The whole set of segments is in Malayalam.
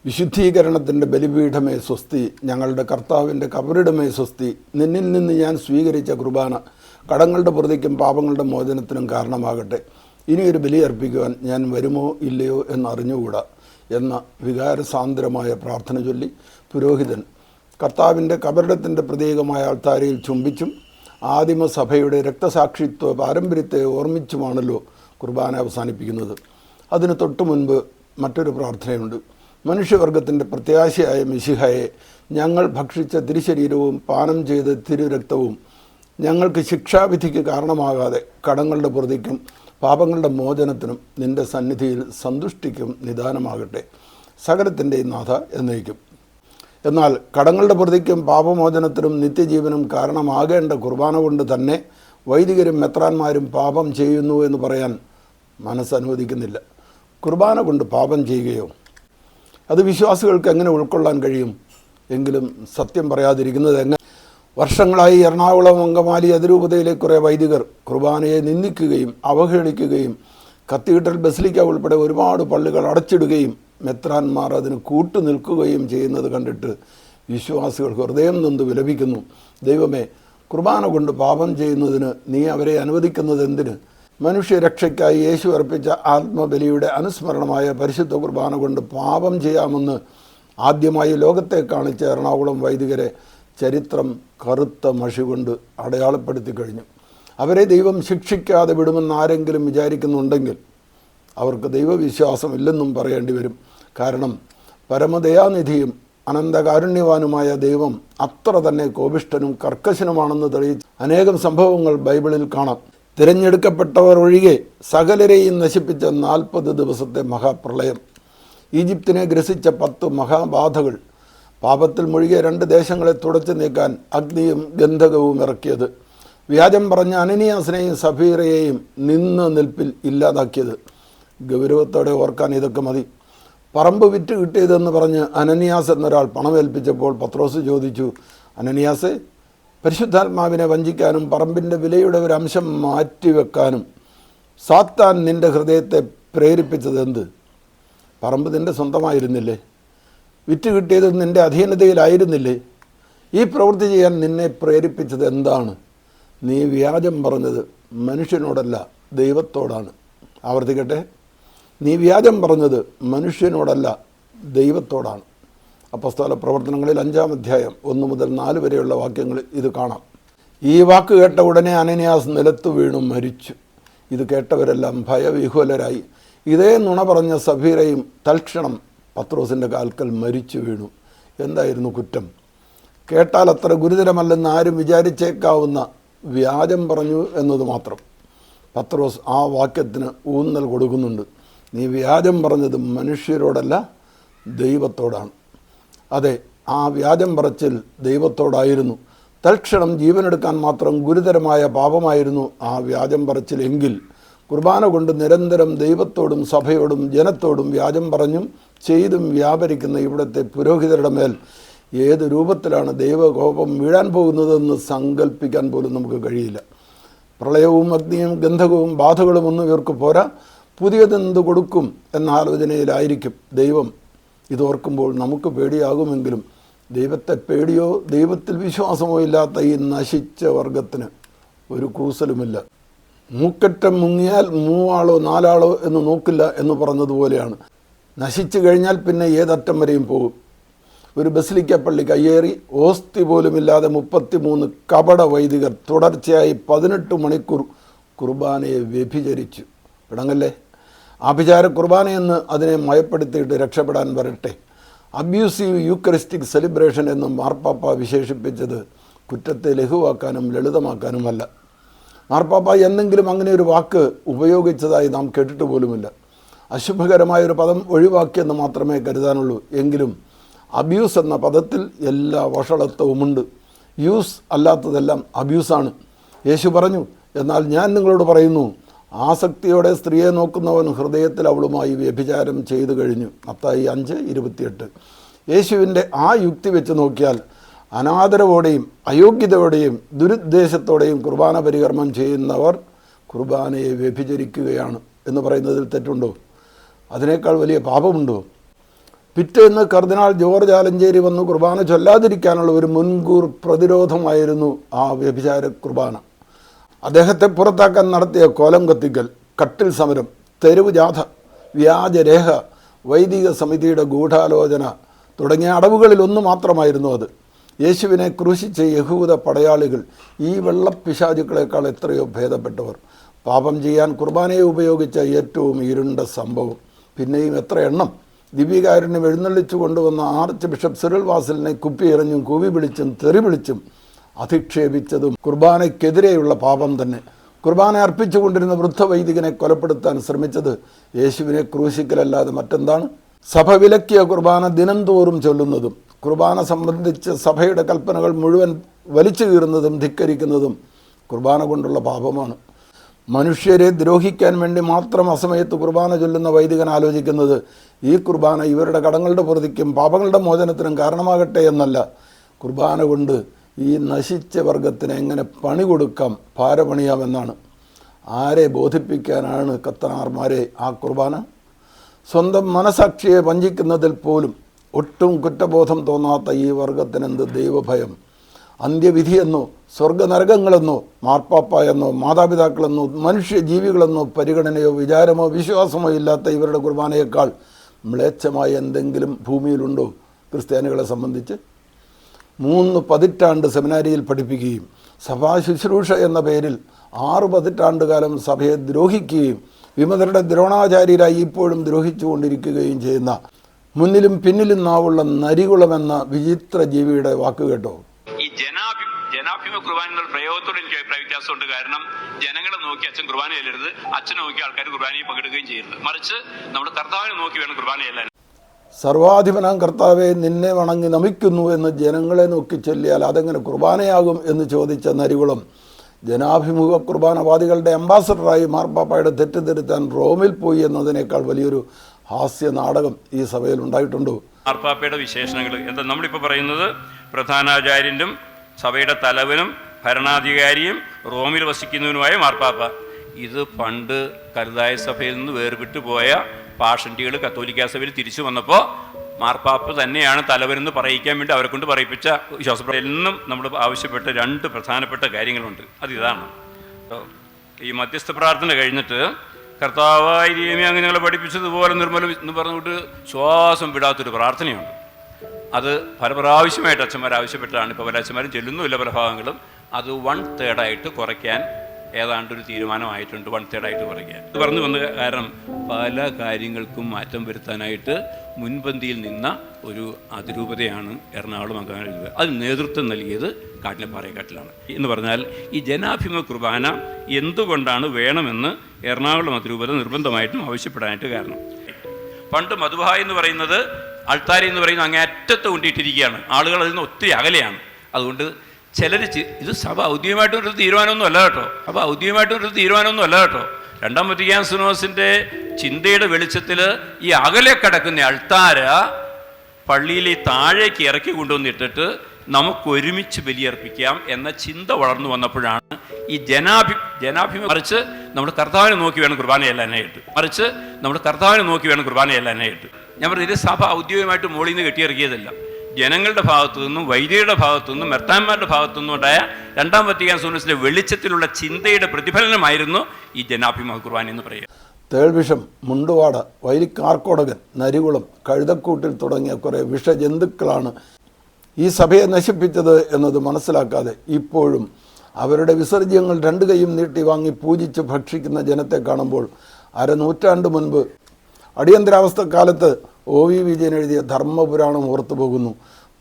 വിശുദ്ധീകരണത്തിൻ്റെ ബലിപീഠമേ സ്വസ്തി, ഞങ്ങളുടെ കർത്താവിൻ്റെ കബറിടമേ സ്വസ്തി. നിന്നിൽ നിന്ന് ഞാൻ സ്വീകരിച്ച കുർബാന കടങ്ങളുടെ പ്രതിക്കും പാപങ്ങളുടെ മോചനത്തിനും കാരണമാകട്ടെ. ഇനിയൊരു ബലി അർപ്പിക്കുവാൻ ഞാൻ വരുമോ ഇല്ലയോ എന്നറിഞ്ഞുകൂടാ എന്ന വികാരസാന്ദ്രമായ പ്രാർത്ഥന ചൊല്ലി പുരോഹിതൻ കർത്താവിൻ്റെ കബറിടത്തിൻ്റെ പ്രതീകമായ ആൾത്താരയിൽ ചുംബിച്ചും ആദിമസഭയുടെ രക്തസാക്ഷിത്വ പാരമ്പര്യത്തെ ഓർമ്മിച്ചുമാണല്ലോ കുർബാന അവസാനിപ്പിക്കുന്നത്. അതിന് തൊട്ടു മുൻപ് മറ്റൊരു പ്രാർത്ഥനയുണ്ട്. മനുഷ്യവർഗത്തിൻ്റെ പ്രത്യാശയായ മിശിഹയെ, ഞങ്ങൾ ഭക്ഷിച്ച തിരുശരീരവും പാനം ചെയ്ത തിരുരക്തവും ഞങ്ങൾക്ക് ശിക്ഷാവിധിക്ക് കാരണമാകാതെ കടങ്ങളുടെ പ്രതിക്കും പാപങ്ങളുടെ മോചനത്തിനും നിൻ്റെ സന്നിധിയിൽ സന്തുഷ്ടിക്കും നിദാനമാകട്ടെ. സകലത്തിൻ്റെ നാഥ എന്നേക്കും. എന്നാൽ കടങ്ങളുടെ പ്രതിക്കും പാപമോചനത്തിനും നിത്യജീവനും കാരണമാകേണ്ട കുർബാന കൊണ്ട് തന്നെ വൈദികരും മെത്രാന്മാരും പാപം ചെയ്യുന്നു എന്ന് പറയാൻ മനസ്സനുവദിക്കുന്നില്ല. കുർബാന കൊണ്ട് പാപം ചെയ്യുകയോ? അത് വിശ്വാസികൾക്ക് എങ്ങനെ ഉൾക്കൊള്ളാൻ കഴിയും? എങ്കിലും സത്യം പറയാതിരിക്കുന്നത് എങ്ങനെ? വർഷങ്ങളായി എറണാകുളം അങ്കമാലി അതിരൂപതയിലെ കുറേ വൈദികർ കുർബാനയെ നിന്ദിക്കുകയും അവഹേളിക്കുകയും കത്തീഡ്രൽ ബസിലിക്ക ഉൾപ്പെടെ ഒരുപാട് പള്ളികൾ അടച്ചിടുകയും മെത്രാന്മാർ അതിന് കൂട്ടുനിൽക്കുകയും ചെയ്യുന്നത് കണ്ടിട്ട് വിശ്വാസികൾ ഹൃദയം നൊന്ത് വിലപിക്കുന്നു. ദൈവമേ, കുർബാന കൊണ്ട് പാപം ചെയ്യുന്നതിന് നീ അവരെ അനുവദിക്കുന്നത് എന്തിന്? മനുഷ്യരക്ഷയ്ക്കായി യേശു അർപ്പിച്ച ആത്മബലിയുടെ അനുസ്മരണമായ പരിശുദ്ധ കുർബാന കൊണ്ട് പാപം ചെയ്യാമെന്ന് ആദ്യമായി ലോകത്തെ കാണിച്ച എറണാകുളം വൈദികരെ ചരിത്രം കറുത്ത മഷി കൊണ്ട് അടയാളപ്പെടുത്തി കഴിഞ്ഞു. അവരെ ദൈവം ശിക്ഷിക്കാതെ വിടുമെന്ന് ആരെങ്കിലും വിചാരിക്കുന്നുണ്ടെങ്കിൽ അവർക്ക് ദൈവവിശ്വാസമില്ലെന്നും പറയേണ്ടി വരും. കാരണം പരമദയാനിധിയും അനന്തകാരുണ്യവാനുമായ ദൈവം അത്ര തന്നെ കോപിഷ്ഠനും കർക്കശനുമാണെന്ന് തെളിയിച്ച അനേകം സംഭവങ്ങൾ ബൈബിളിൽ കാണാം. തിരഞ്ഞെടുക്കപ്പെട്ടവർ ഒഴികെ സകലരെയും നശിപ്പിച്ച 40 ദിവസത്തെ മഹാപ്രളയം, ഈജിപ്തിനെ ഗ്രസിച്ച 10 മഹാബാധകൾ, പാപത്തിൽ മുഴുകിയ 2 ദേശങ്ങളെ തുടച്ചു നീക്കാൻ അഗ്നിയും ഗന്ധകവും ഇറക്കിയത്, വ്യാജം പറഞ്ഞ അനനിയാസിനെയും സഫീറയെയും നിന്ന നിൽപ്പിൽ ഇല്ലാതാക്കിയത്. ഗൗരവത്തോടെ ഓർക്കാൻ ഇതൊക്കെ മതി. പറമ്പ് വിറ്റ് കിട്ടിയതെന്ന് പറഞ്ഞ് അനനിയാസ് എന്നൊരാൾ പണമേൽപ്പിച്ചപ്പോൾ പത്രോസ് ചോദിച്ചു, അനനിയാസെ, പരിശുദ്ധാത്മാവിനെ വഞ്ചിക്കാനും പറമ്പിൻ്റെ വിലയുടെ ഒരു അംശം മാറ്റിവെക്കാനും സാത്താൻ നിൻ്റെ ഹൃദയത്തെ പ്രേരിപ്പിച്ചത് എന്ത്? പറമ്പ് നിൻ്റെ സ്വന്തമായിരുന്നില്ലേ? വിറ്റ് കിട്ടിയത് നിൻ്റെ അധീനതയിലായിരുന്നില്ലേ? ഈ പ്രവൃത്തി ചെയ്യാൻ നിന്നെ പ്രേരിപ്പിച്ചത് എന്താണ്? നീ വ്യാജം പറഞ്ഞത് മനുഷ്യനോടല്ല ദൈവത്തോടാണ്. ആവർത്തിക്കട്ടെ, നീ വ്യാജം പറഞ്ഞത് മനുഷ്യനോടല്ല ദൈവത്തോടാണ്. അപ്പോസ്തല പ്രവർത്തനങ്ങളിൽ 5-ാം അധ്യായം 1 മുതൽ 4 വരെയുള്ള വാക്യങ്ങളിൽ ഇത് കാണാം. ഈ വാക്ക് കേട്ട ഉടനെ അനനിയാസ് നിലത്തു വീണു മരിച്ചു. ഇത് കേട്ടവരെല്ലാം ഭയവിഹ്വലരായി. ഇതേ നുണ പറഞ്ഞ സഫീറയും തൽക്ഷണം പത്രോസിൻ്റെ കാൽക്കൽ മരിച്ചു വീണു. എന്തായിരുന്നു കുറ്റം? കേട്ടാൽ അത്ര ഗുരുതരമല്ലെന്ന് ആരും വിചാരിച്ചേക്കാവുന്ന വ്യാജം പറഞ്ഞു എന്നത് മാത്രം. പത്രോസ് ആ വാക്യത്തിന് ഊന്നൽ കൊടുക്കുന്നുണ്ട്. നീ വ്യാജം പറഞ്ഞത് മനുഷ്യരോടല്ല ദൈവത്തോടാണ്. അതെ, ആ വ്യാജം പറച്ചിൽ ദൈവത്തോടായിരുന്നു. തൽക്ഷണം ജീവനെടുക്കാൻ മാത്രം ഗുരുതരമായ പാപമായിരുന്നു ആ വ്യാജം പറച്ചിൽ എങ്കിൽ കുർബാന കൊണ്ട് നിരന്തരം ദൈവത്തോടും സഭയോടും ജനത്തോടും വ്യാജം പറഞ്ഞും ചെയ്തും വ്യാപരിക്കുന്ന ഇവിടുത്തെ പുരോഹിതരുടെ മേൽ ഏത് രൂപത്തിലാണ് ദൈവകോപം വീഴാൻ പോകുന്നതെന്ന് സങ്കല്പിക്കാൻ പോലും നമുക്ക് കഴിയില്ല. പ്രളയവും അഗ്നിയും ഗന്ധകവും ബാധകളും ഒന്നും ഇവർക്ക് പോരാ, പുതിയതെന്ത് കൊടുക്കും എന്ന ആലോചനയിലായിരിക്കും ദൈവം. ഇതോർക്കുമ്പോൾ നമുക്ക് പേടിയാകുമെങ്കിലും ദൈവത്തെ പേടിയോ ദൈവത്തിൽ വിശ്വാസമോ ഇല്ലാത്ത ഈ നശിച്ച വർഗത്തിന് ഒരു കൂസലുമില്ല. മൂക്കറ്റം മുങ്ങിയാൽ 3 ആളോ 4 ആളോ എന്ന് നോക്കില്ല എന്ന് പറഞ്ഞതുപോലെയാണ്. നശിച്ചു കഴിഞ്ഞാൽ പിന്നെ ഏതറ്റം വരെയും പോകും. ഒരു ബസിലിക്ക പള്ളി കയ്യേറി ഓസ്തി പോലുമില്ലാതെ 33 കപട വൈദികർ തുടർച്ചയായി 18 മണിക്കൂർ കുർബാനയെ വ്യഭിചരിച്ചു. ഇടങ്ങല്ലേ, ആഭിചാര കുർബാനയെന്ന് അതിനെ മയപ്പെടുത്തിയിട്ട് രക്ഷപ്പെടാൻ വരട്ടെ. അബ്യൂസീവ് യൂക്കറിസ്റ്റിക് സെലിബ്രേഷൻ എന്ന് മാർപ്പാപ്പ വിശേഷിപ്പിച്ചത് കുറ്റത്തെ ലഘുവാക്കാനും ലളിതമാക്കാനുമല്ല. മാർപ്പാപ്പ എന്തെങ്കിലും അങ്ങനെ ഒരു വാക്ക് ഉപയോഗിച്ചതായി നാം കേട്ടിട്ട് പോലുമില്ല. അശുഭകരമായൊരു പദം ഒഴിവാക്കിയെന്ന് മാത്രമേ കരുതാനുള്ളൂ. എങ്കിലും അബ്യൂസ് എന്ന പദത്തിൽ എല്ലാ വഷളത്വവുമുണ്ട്. യൂസ് അല്ലാത്തതെല്ലാം അബ്യൂസാണ്. യേശു പറഞ്ഞു, എന്നാൽ ഞാൻ നിങ്ങളോട് പറയുന്നു, ആസക്തിയോടെ സ്ത്രീയെ നോക്കുന്നവൻ ഹൃദയത്തിൽ അവളുമായി വ്യഭിചാരം ചെയ്തു കഴിഞ്ഞു. മത്തായി 5:28. യേശുവിൻ്റെ ആ യുക്തി വെച്ച് നോക്കിയാൽ അനാദരവോടെയും അയോഗ്യതയോടെയും ദുരുദ്ദേശത്തോടെയും കുർബാന പരികർമ്മം ചെയ്യുന്നവർ കുർബാനയെ വ്യഭിചരിക്കുകയാണ് എന്ന് പറയുന്നതിൽ തെറ്റുണ്ടോ? അതിനേക്കാൾ വലിയ പാപമുണ്ടോ? പിറ്റേന്ന് കർദിനാൾ ജോർജ് ആലഞ്ചേരി വന്ന് കുർബാന ചൊല്ലാതിരിക്കാനുള്ള ഒരു മുൻകൂർ പ്രതിരോധമായിരുന്നു ആ വ്യഭിചാര കുർബാന. അദ്ദേഹത്തെ പുറത്താക്കാൻ നടത്തിയ കോലം കത്തിക്കൽ, കട്ടിൽ സമരം, തെരുവ് ജാഥ, വ്യാജരേഖ, വൈദിക സമിതിയുടെ ഗൂഢാലോചന തുടങ്ങിയ അടവുകളിൽ ഒന്ന് മാത്രമായിരുന്നു അത്. യേശുവിനെ ക്രൂശിച്ച യഹൂദ പടയാളികൾ ഈ വെള്ളപ്പിശാചുക്കളെക്കാൾ എത്രയോ ഭേദപ്പെട്ടവർ. പാപം ചെയ്യാൻ കുർബാനയെ ഉപയോഗിച്ച ഏറ്റവും ഇരുണ്ട സംഭവം. പിന്നെയും എത്ര എണ്ണം. ദിവ്യകാരുണ്യം എഴുന്നള്ളിച്ചു കൊണ്ടുവന്ന ആർച്ച് ബിഷപ്പ് സിറിൽ വാസലിനെ കുപ്പിയെറിഞ്ഞും കൂവി വിളിച്ചും തെറി വിളിച്ചും അധിക്ഷേപിച്ചതും കുർബാനയ്ക്കെതിരെയുള്ള പാപം തന്നെ. കുർബാന അർപ്പിച്ചുകൊണ്ടിരുന്ന വൃദ്ധവൈദികനെ കൊലപ്പെടുത്താൻ ശ്രമിച്ചത് യേശുവിനെ ക്രൂശിക്കലല്ലാതെ മറ്റെന്താണ്? സഭ വിലക്കിയ കുർബാന ദിനംതോറും ചൊല്ലുന്നതും കുർബാന സംബന്ധിച്ച് സഭയുടെ കൽപ്പനകൾ മുഴുവൻ വലിച്ചു കീറുന്നതും ധിക്കരിക്കുന്നതും കുർബാന കൊണ്ടുള്ള പാപമാണ്. മനുഷ്യരെ ദ്രോഹിക്കാൻ വേണ്ടി മാത്രം അസമയത്ത് കുർബാന ചൊല്ലുന്ന വൈദികൻ ആലോചിക്കുന്നത് ഈ കുർബാന ഇവരുടെ കടങ്ങളുടെ പൊറുതിക്കും പാപങ്ങളുടെ മോചനത്തിനും കാരണമാകട്ടെ എന്നല്ല, കുർബാന കൊണ്ട് ഈ നശിച്ച വർഗത്തിന് എങ്ങനെ പണി കൊടുക്കാം, പാരപണിയാമെന്നാണ്. ആരെ ബോധിപ്പിക്കാനാണ് കത്തനാർമാരെ ആ കുർബാന? സ്വന്തം മനസാക്ഷിയെ വഞ്ചിക്കുന്നതിൽ പോലും ഒട്ടും കുറ്റബോധം തോന്നാത്ത ഈ വർഗത്തിനെന്ത് ദൈവഭയം? അന്ത്യവിധിയെന്നോ സ്വർഗനരകങ്ങളെന്നോ മാർപ്പാപ്പ എന്നോ മാതാപിതാക്കളെന്നോ മനുഷ്യജീവികളെന്നോ പരിഗണനയോ വിചാരമോ വിശ്വാസമോ ഇല്ലാത്ത ഇവരുടെ കുർബാനയേക്കാൾ മ്ലേച്ഛമായ എന്തെങ്കിലും ഭൂമിയിലുണ്ടോ ക്രിസ്ത്യാനികളെ സംബന്ധിച്ച്? 3 പതിറ്റാണ്ട് സെമിനാരിയിൽ പഠിപ്പിക്കുകയും സഭാ ശുശ്രൂഷ എന്ന പേരിൽ 6 പതിറ്റാണ്ട് കാലം സഭയെ ദ്രോഹിക്കുകയും വിമതരുടെ ദ്രോണാചാര്യരായി ഇപ്പോഴും ദ്രോഹിച്ചുകൊണ്ടിരിക്കുകയും ചെയ്യുന്ന മുന്നിലും പിന്നിലും നാവുള്ള നരികുളമെന്ന വിചിത്ര ജീവിയുടെ വാക്ക് കേട്ടോ. ഈ ജനാഭിമുഖ കുർബാന പ്രയോഗത്തോട് എനിക്ക് അഭിപ്രായ വ്യത്യാസമുണ്ട്. കാരണം ജനങ്ങളെ നോക്കി അച്ഛൻ കുർബാന ചെല്ലരുത്, അച്ഛനെ നോക്കി ആൾക്കാർ കുർബാനയിൽ പങ്കെടുക്കുകയും ചെയ്യരുത്. മറിച്ച് നമ്മുടെ കർത്താവിനെ നോക്കി വേണം കുർബാന ചെല്ലാൻ. സർവാധിപനാം കർത്താവെ നിന്നെ വണങ്ങി നമിക്കുന്നു എന്ന് ജനങ്ങളെ നോക്കി ചൊല്ലിയാൽ അതെങ്ങനെ കുർബാനയാകും എന്ന് ചോദിച്ച നരികുളം ജനാഭിമുഖ കുർബാനവാദികളുടെ അംബാസഡറായി മാർപ്പാപ്പയുടെ തെറ്റിദ്ധരുത്താൻ റോമിൽ പോയി എന്നതിനേക്കാൾ വലിയൊരു ഹാസ്യ നാടകം ഈ സഭയിൽ ഉണ്ടായിട്ടുണ്ടോ? മാർപ്പാപ്പയുടെ വിശേഷണങ്ങൾ എന്താ നമ്മളിപ്പോൾ പറയുന്നത്? പ്രധാനാചാര്യനും സഭയുടെ തലവനും ഭരണാധികാരിയും റോമിൽ വസിക്കുന്നവനുമായ മാർപ്പാപ്പ. ഇത് പണ്ട് കരുതായ സഭയിൽ നിന്ന് വേർവിട്ടു പോയ പാഷണ്ടികൾ കത്തോലിക്ക സഭയിൽ തിരിച്ചു വന്നപ്പോൾ മാർപ്പാപ്പ തന്നെയാണ് തലവനെന്ന് പറയിക്കാൻ വേണ്ടി അവരെ കൊണ്ട് പറയിപ്പിച്ച വിശ്വാസപ്രകാരം എന്നും നമ്മൾ ആവശ്യപ്പെട്ട 2 പ്രധാനപ്പെട്ട കാര്യങ്ങളുണ്ട്. അതിതാണ് ഈ മധ്യസ്ഥ പ്രാർത്ഥന കഴിഞ്ഞിട്ട് കർത്താവായ ദൈവമേ അങ്ങ് ഞങ്ങളെ പഠിപ്പിച്ചതുപോലെ നിർമ്മലം എന്ന് പറഞ്ഞുകൊണ്ട് ശ്വാസം വിടാത്തൊരു പ്രാർത്ഥനയുണ്ട്. അത് പല പ്രാവശ്യമായിട്ട് അച്ഛന്മാർ ആവശ്യപ്പെട്ടതാണ്. ഇപ്പോൾ പല അച്ഛന്മാരും ചെല്ലുന്നുമില്ല പല ഭാഗങ്ങളും. അത് 1/3 കുറയ്ക്കാൻ ഏതാണ്ടൊരു തീരുമാനമായിട്ടുണ്ട്. 1/3 കുറയ്ക്കാൻ ഇത് പറഞ്ഞു വന്ന കാരണം പല കാര്യങ്ങൾക്കും മാറ്റം വരുത്താനായിട്ട് മുൻപന്തിയിൽ നിന്ന ഒരു അതിരൂപതയാണ് എറണാകുളം അങ്കമാലി. അതിന് നേതൃത്വം നൽകിയത് കാട്ടിലപ്പാറയക്കാട്ടിലാണ്. എന്ന് പറഞ്ഞാൽ ഈ ജനാഭിമുഖ കുർബാന എന്തുകൊണ്ടാണ് വേണമെന്ന് എറണാകുളം അതിരൂപത നിർബന്ധമായിട്ടും ആവശ്യപ്പെടാനായിട്ട് കാരണം, പണ്ട് മധുബാ എന്ന് പറയുന്നത് അൾത്താരി എന്ന് പറയുന്നത് അങ്ങേ അറ്റത്ത് കൊണ്ടിട്ടിരിക്കുകയാണ്. ആളുകൾ അതിൽ നിന്ന് ഒത്തിരി അകലെയാണ്. അതുകൊണ്ട് ചിലർ ഇത് സഭ ഔദ്യോഗികമായിട്ടൊരു തീരുമാനമൊന്നും അല്ല കേട്ടോ. സഭ ഔദ്യോഗികമായിട്ടൊരു തീരുമാനമൊന്നും അല്ല കേട്ടോ. 2-ാം വത്തിക്കാൻ സിനോസിൻ്റെ ചിന്തയുടെ വെളിച്ചത്തിൽ ഈ അകലെ കിടക്കുന്ന അൾത്താര പള്ളിയിൽ താഴേക്ക് ഇറക്കി കൊണ്ടുവന്നിട്ടിട്ട് നമുക്കൊരുമിച്ച് ബലിയർപ്പിക്കാം എന്ന ചിന്ത വളർന്നു വന്നപ്പോഴാണ് ഈ ജനാഭിമുഖം മറിച്ച് നമ്മുടെ കർത്താവിനെ നോക്കി വേണം കുർബാന ചെല്ലാനായിട്ട്. ഞാൻ പറഞ്ഞു, ഇത് സഭ ഔദ്യോഗികമായിട്ട് മോളിൽ നിന്ന് കെട്ടിയിറക്കിയതല്ല. ജനങ്ങളുടെ ഭാഗത്തു നിന്നും വൈദികരുടെ ഭാഗത്തു നിന്നും മെർത്താന്മാരുടെ ഭാഗത്തു നിന്നും ഉണ്ടായ 2-ാം വത്തിക്കാൻ സിനോസിലെ വെളിച്ചത്തിലുള്ള ചിന്തയുടെ പ്രതിഫലനമായിരുന്നു ഈ ജനാഭിമുഖ കുർബാന എന്ന് പറയുക. തേൾവിഷം, മുണ്ടുവാട, വൈലിക്കാർക്കോടകൻ, നരികുളം, കഴുതക്കൂട്ടിൽ തുടങ്ങിയ കുറേ വിഷജന്തുക്കളാണ് ഈ സഭയെ നശിപ്പിച്ചത് എന്നത് മനസ്സിലാക്കാതെ ഇപ്പോഴും അവരുടെ വിസർജ്യങ്ങൾ 2 കൈയും നീട്ടി വാങ്ങി പൂജിച്ച് ഭക്ഷിക്കുന്ന ജനത്തെ കാണുമ്പോൾ 1/2 നൂറ്റാണ്ട് മുൻപ് അടിയന്തരാവസ്ഥക്കാലത്ത് OV വിജയൻ എഴുതിയ ധർമ്മപുരാണം ഓർത്തു പോകുന്നു.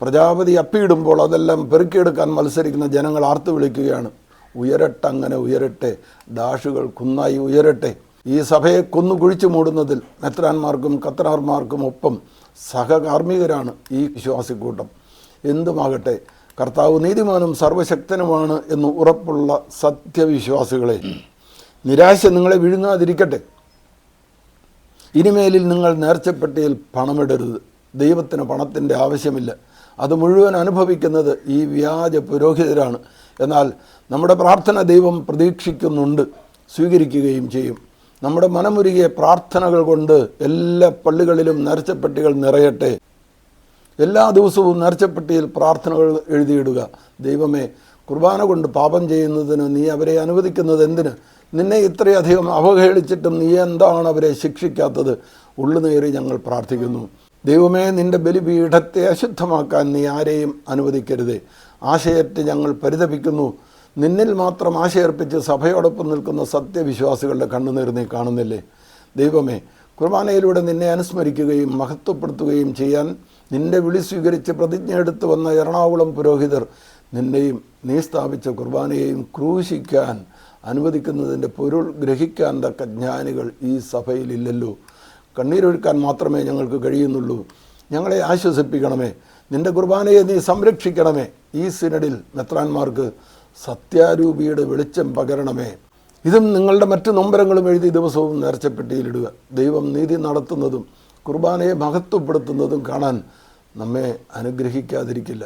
പ്രജാപതി അപ്പിയിടുമ്പോൾ അതെല്ലാം പെറുക്കിയെടുക്കാൻ മത്സരിക്കുന്ന ജനങ്ങൾ ആർത്തു വിളിക്കുകയാണ്, ഉയരട്ടങ്ങനെ ഉയരട്ടെ, ഡാഷുകൾ കുന്നായി ഉയരട്ടെ. ഈ സഭയെ കൊന്നു കുഴിച്ചു മൂടുന്നതിൽ മെത്രാന്മാർക്കും കത്തനാർമാർക്കും ഒപ്പം സഹകാർമ്മികരാണ് ഈ വിശ്വാസിക്കൂട്ടം. എന്തുമാകട്ടെ, കർത്താവ് നീതിമാനും സർവശക്തനുമാണ് എന്ന് ഉറപ്പുള്ള സത്യവിശ്വാസികളെ, നിരാശ നിങ്ങളെ വിഴുങ്ങാതിരിക്കട്ടെ. ഇനിമേലിൽ നിങ്ങൾ നേർച്ചപ്പെട്ടിയിൽ പണമിടരുത്. ദൈവത്തിന് പണത്തിൻ്റെ ആവശ്യമില്ല. അത് മുഴുവൻ അനുഭവിക്കുന്നത് ഈ വ്യാജ പുരോഹിതരാണ്. എന്നാൽ നമ്മുടെ പ്രാർത്ഥന ദൈവം പ്രതീക്ഷിക്കുന്നുണ്ട്, സ്വീകരിക്കുകയും ചെയ്യും. നമ്മുടെ മനമുരുകിയ പ്രാർത്ഥനകൾ കൊണ്ട് എല്ലാ പള്ളികളിലും നേർച്ചപ്പെട്ടികൾ നിറയട്ടെ. എല്ലാ ദിവസവും നേർച്ചപ്പെട്ടിയിൽ പ്രാർത്ഥനകൾ എഴുതിയിടുക. ദൈവമേ, കുർബാന കൊണ്ട് പാപം ചെയ്യുന്നതിന് നീ അവരെ അനുവദിക്കുന്നത് എന്തിന്? നിന്നെ ഇത്രയധികം അവഹേളിച്ചിട്ടും നീ എന്താണ് അവരെ ശിക്ഷിക്കാത്തത്? ഉള്ളുനേറി ഞങ്ങൾ പ്രാർത്ഥിക്കുന്നു. ദൈവമേ, നിൻ്റെ ബലിപീഠത്തെ അശുദ്ധമാക്കാൻ നീ ആരെയും അനുവദിക്കരുതേ. ആശയറ്റ് ഞങ്ങൾ പരിതപിക്കുന്നു. നിന്നിൽ മാത്രം ആശയർപ്പിച്ച് സഭയോടൊപ്പം നിൽക്കുന്ന സത്യവിശ്വാസികളുടെ കണ്ണുനീർ നീ കാണുന്നില്ലേ? ദൈവമേ, കുർബാനയിലൂടെ നിന്നെ അനുസ്മരിക്കുകയും മഹത്വപ്പെടുത്തുകയും ചെയ്യാൻ നിന്റെ വിളി സ്വീകരിച്ച് പ്രതിജ്ഞ എടുത്തു വന്ന എറണാകുളം പുരോഹിതർ നിന്നെയും നീ സ്ഥാപിച്ച കുർബാനയെയും ക്രൂശിക്കാൻ അനുവദിക്കുന്നതിൻ്റെ പൊരുൾ ഗ്രഹിക്കാൻ തക്ക ജ്ഞാനികൾ ഈ സഭയിലില്ലല്ലോ. കണ്ണീരൊഴുക്കാൻ മാത്രമേ ഞങ്ങൾക്ക് കഴിയുന്നുള്ളൂ. ഞങ്ങളെ ആശ്വസിപ്പിക്കണമേ. നിൻ്റെ കുർബാനയെ നീ സംരക്ഷിക്കണമേ. ഈ സിനഡിൽ മെത്രാന്മാർക്ക് സത്യാരൂപിയുടെ വെളിച്ചം പകരണമേ. ഇതും നിങ്ങളുടെ മറ്റ് നൊമ്പരങ്ങളും എഴുതി ദിവസവും നേർച്ചപ്പെട്ടിയിലിടുക. ദൈവം നീതി നടത്തുന്നതും കുർബാനയെ മഹത്വപ്പെടുത്തുന്നതും കാണാൻ നമ്മെ അനുഗ്രഹിക്കാതിരിക്കില്ല.